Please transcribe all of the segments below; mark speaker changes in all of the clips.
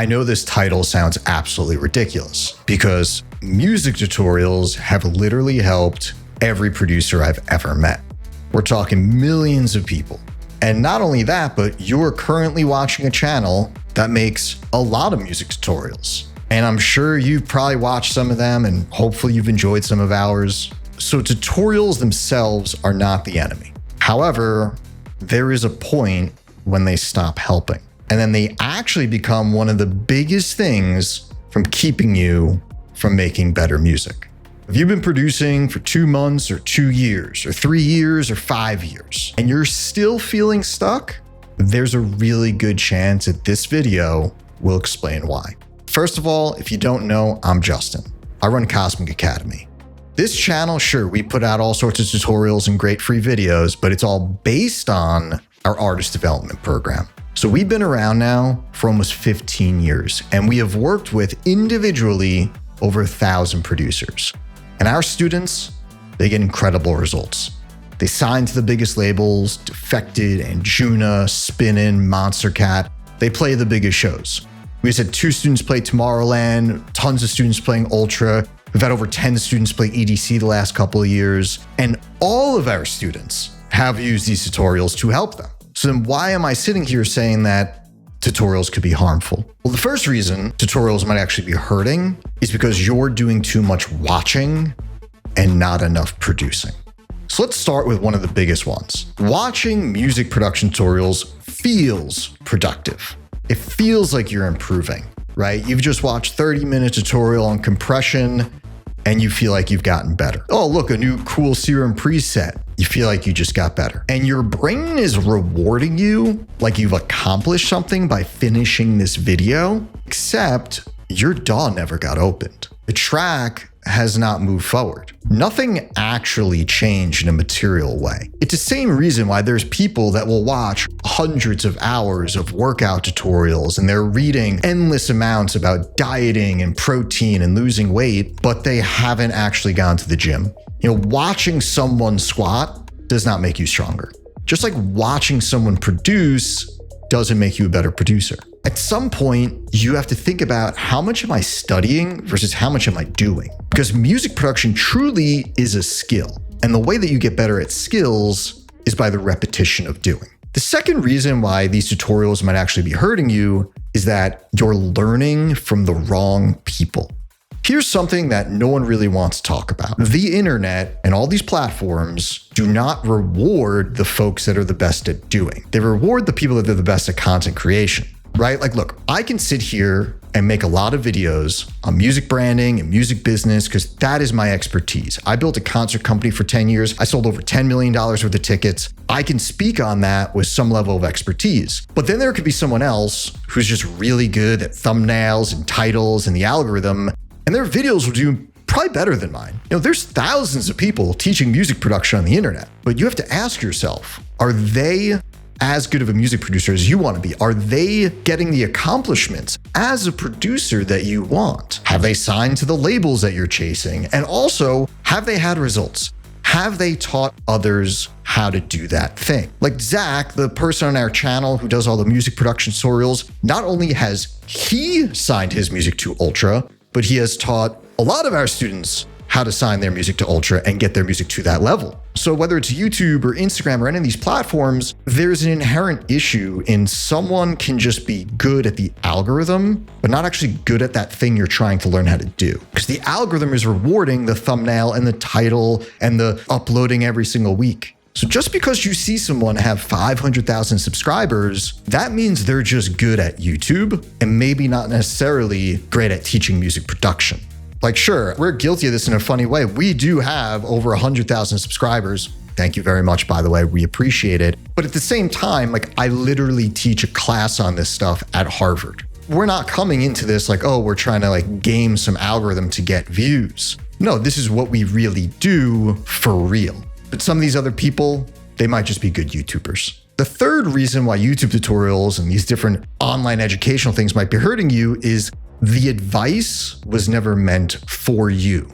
Speaker 1: I know this title sounds absolutely ridiculous because music tutorials have literally helped every producer I've ever met. We're talking millions of people. And not only that, but you're currently watching a channel that makes a lot of music tutorials. And I'm sure you've probably watched some of them and hopefully you've enjoyed some of ours. So tutorials themselves are not the enemy. However, there is a point when they stop helping. And then they actually become one of the biggest things from keeping you from making better music. If you've been producing for 2 months or 2 years or 3 years or 5 years, and you're still feeling stuck, there's a really good chance that this video will explain why. First of all, if you don't know, I'm Justin. I run Cosmic Academy. This channel, sure, we put out all sorts of tutorials and great free videos, but it's all based on our artist development program. So we've been around now for almost 15 years, and we have worked with individually over 1,000 producers. And our students, they get incredible results. They sign to the biggest labels, Defected, Anjuna, Spinnin, Monstercat. They play the biggest shows. We just had 2 students play Tomorrowland, tons of students playing Ultra. We've had over 10 students play EDC the last couple of years. And all of our students have used these tutorials to help them. So then why am I sitting here saying that tutorials could be harmful? Well, the first reason tutorials might actually be hurting is because you're doing too much watching and not enough producing. So let's start with one of the biggest ones. Watching music production tutorials feels productive. It feels like you're improving, right? You've just watched 30-minute tutorial on compression and you feel like you've gotten better. Oh, look, a new cool serum preset. You feel like you just got better. And your brain is rewarding you like you've accomplished something by finishing this video, except your DAW never got opened. The track has not moved forward. Nothing actually changed in a material way. It's the same reason why there's people that will watch hundreds of hours of workout tutorials and they're reading endless amounts about dieting and protein and losing weight, but they haven't actually gone to the gym. You know, watching someone squat does not make you stronger. Just like watching someone produce doesn't make you a better producer. At some point, you have to think about how much am I studying versus how much am I doing? Because music production truly is a skill. And the way that you get better at skills is by the repetition of doing. The second reason why these tutorials might actually be hurting you is that you're learning from the wrong people. Here's something that no one really wants to talk about. The internet and all these platforms do not reward the folks that are the best at doing. They reward the people that are the best at content creation, right? Like, look, I can sit here and make a lot of videos on music branding and music business because that is my expertise. I built a concert company for 10 years. I sold over $10 million worth of tickets. I can speak on that with some level of expertise. But then there could be someone else who's just really good at thumbnails and titles and the algorithm, and their videos will do probably better than mine. You know, there's thousands of people teaching music production on the internet, but you have to ask yourself, are they as good of a music producer as you want to be? Are they getting the accomplishments as a producer that you want? Have they signed to the labels that you're chasing? And also, have they had results? Have they taught others how to do that thing? Like Zach, the person on our channel who does all the music production tutorials, not only has he signed his music to Ultra, but he has taught a lot of our students how to sign their music to Ultra and get their music to that level. So whether it's YouTube or Instagram or any of these platforms, there's an inherent issue in someone can just be good at the algorithm, but not actually good at that thing you're trying to learn how to do. Because the algorithm is rewarding the thumbnail and the title and the uploading every single week. So just because you see someone have 500,000 subscribers, that means they're just good at YouTube and maybe not necessarily great at teaching music production. Like, sure, we're guilty of this in a funny way. We do have over 100,000 subscribers. Thank you very much, by the way. We appreciate it. But at the same time, like, I literally teach a class on this stuff at Harvard. We're not coming into this like, oh, we're trying to like game some algorithm to get views. No, this is what we really do for real. But some of these other people, they might just be good YouTubers. The third reason why YouTube tutorials and these different online educational things might be hurting you is the advice was never meant for you.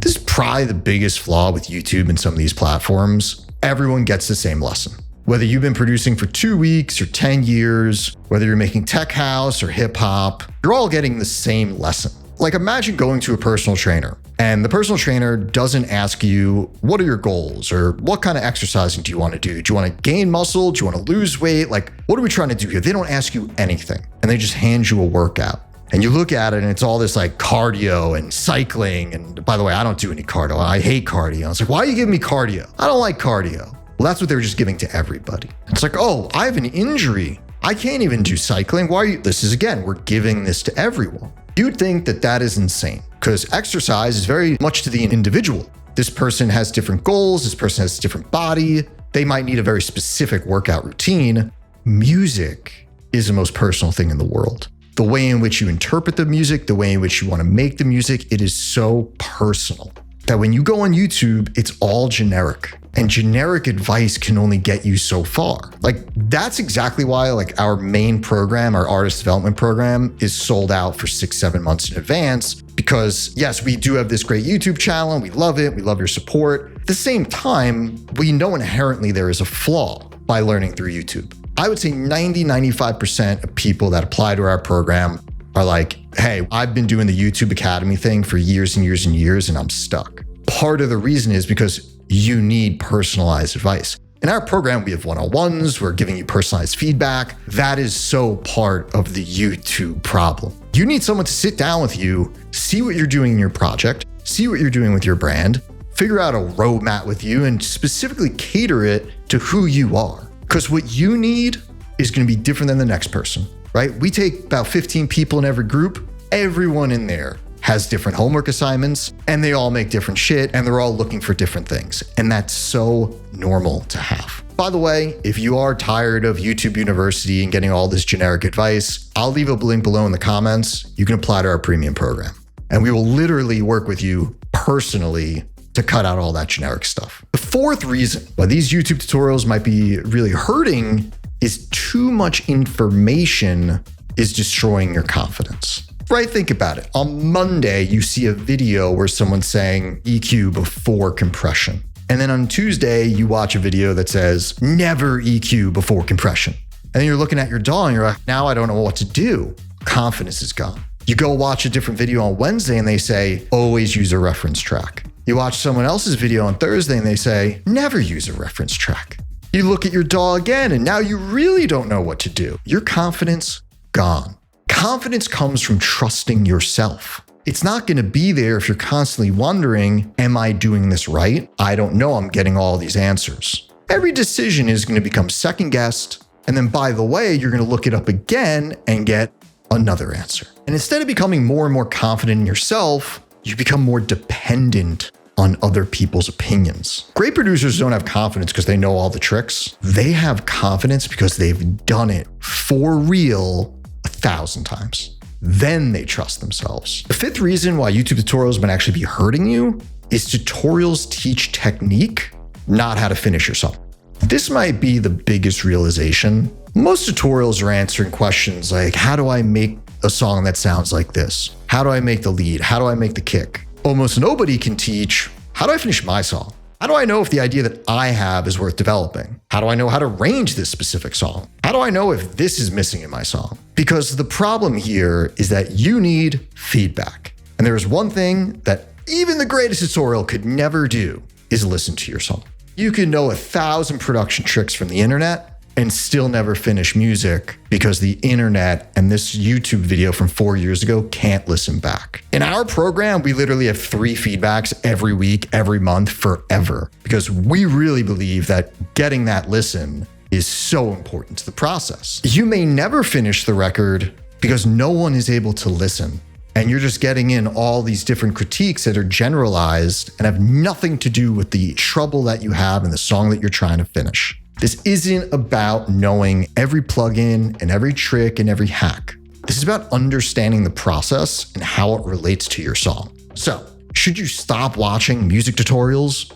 Speaker 1: This is probably the biggest flaw with YouTube and some of these platforms. Everyone gets the same lesson. Whether you've been producing for 2 weeks or 10 years, whether you're making tech house or hip hop, you're all getting the same lesson. Like imagine going to a personal trainer and the personal trainer doesn't ask you, what are your goals or what kind of exercising do you want to do? Do you want to gain muscle? Do you want to lose weight? Like, what are we trying to do here? They don't ask you anything and they just hand you a workout. And you look at it and it's all this like cardio and cycling. And by the way, I don't do any cardio. I hate cardio. It's like, why are you giving me cardio? I don't like cardio. Well, that's what they were just giving to everybody. It's like, oh, I have an injury. I can't even do cycling. Why are you? This is again, we're giving this to everyone. You'd think that that is insane because exercise is very much to the individual. This person has different goals. This person has a different body. They might need a very specific workout routine. Music is the most personal thing in the world. The way in which you interpret the music, the way in which you want to make the music, it is so personal that when you go on YouTube, it's all generic. And generic advice can only get you so far. Like that's exactly why like our main program, our artist development program is sold out for 6-7 months in advance. Because yes, we do have this great YouTube channel and we love it. We love your support. At the same time, we know inherently there is a flaw by learning through YouTube. I would say 90-95% of people that apply to our program are like, hey, I've been doing the YouTube Academy thing for years and years and years and I'm stuck. Part of the reason is because you need personalized advice. In our program, we have one-on-ones, we're giving you personalized feedback. That is so part of the YouTube problem. You need someone to sit down with you, see what you're doing in your project, see what you're doing with your brand, figure out a roadmap with you and specifically cater it to who you are. Because what you need is going to be different than the next person, right? We take about 15 people in every group. Everyone in there has different homework assignments and they all make different shit and they're all looking for different things. And that's so normal to have. By the way, if you are tired of YouTube University and getting all this generic advice, I'll leave a link below in the comments. You can apply to our premium program and we will literally work with you personally to cut out all that generic stuff. The fourth reason why these YouTube tutorials might be really hurting is too much information is destroying your confidence. Right? Think about it. On Monday, you see a video where someone's saying EQ before compression. And then on Tuesday, you watch a video that says never EQ before compression. And then you're looking at your DAW and you're like, now I don't know what to do. Confidence is gone. You go watch a different video on Wednesday and they say, always use a reference track. You watch someone else's video on Thursday and they say, never use a reference track. You look at your DAW again and now you really don't know what to do. Your confidence, gone. Confidence comes from trusting yourself. It's not going to be there if you're constantly wondering, am I doing this right? I don't know. I'm getting all these answers. Every decision is going to become second guessed. And then by the way, you're going to look it up again and get another answer. And instead of becoming more and more confident in yourself, you become more dependent on other people's opinions. Great producers don't have confidence because they know all the tricks. They have confidence because they've done it for real 1,000 times. Then they trust themselves. The fifth reason why YouTube tutorials might actually be hurting you is tutorials teach technique, not how to finish your song. This might be the biggest realization. Most tutorials are answering questions like, how do I make a song that sounds like this? How do I make the lead? How do I make the kick? Almost nobody can teach, how do I finish my song? How do I know if the idea that I have is worth developing? How do I know how to arrange this specific song? How do I know if this is missing in my song? Because the problem here is that you need feedback. And there is one thing that even the greatest tutorial could never do is listen to your song. You can know 1,000 production tricks from the internet and still never finish music because the internet and this YouTube video from 4 years ago can't listen back. In our program, we literally have 3 feedbacks every week, every month, forever, because we really believe that getting that listen is so important to the process. You may never finish the record because no one is able to listen. And you're just getting in all these different critiques that are generalized and have nothing to do with the trouble that you have in the song that you're trying to finish. This isn't about knowing every plugin and every trick and every hack. This is about understanding the process and how it relates to your song. So, should you stop watching music tutorials?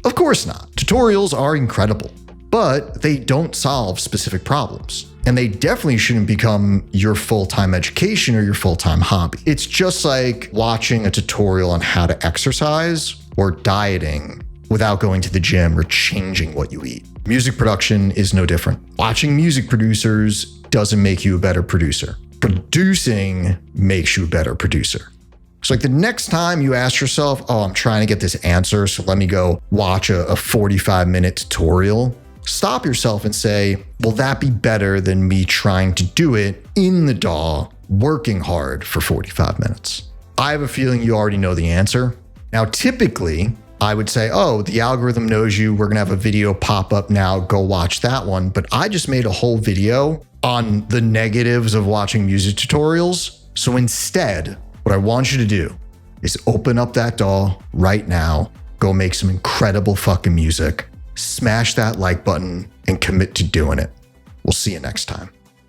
Speaker 1: Of course not. Tutorials are incredible, but they don't solve specific problems. And they definitely shouldn't become your full-time education or your full-time hobby. It's just like watching a tutorial on how to exercise or dieting without going to the gym or changing what you eat. Music production is no different. Watching music producers doesn't make you a better producer. Producing makes you a better producer. So like the next time you ask yourself, oh, I'm trying to get this answer, so let me go watch a 45-minute tutorial, stop yourself and say, will that be better than me trying to do it in the DAW, working hard for 45 minutes? I have a feeling you already know the answer. Now, typically, I would say, oh, the algorithm knows you. We're going to have a video pop up now. Go watch that one. But I just made a whole video on the negatives of watching music tutorials. So instead, what I want you to do is open up that DAW right now, go make some incredible fucking music, smash that like button, and commit to doing it. We'll see you next time.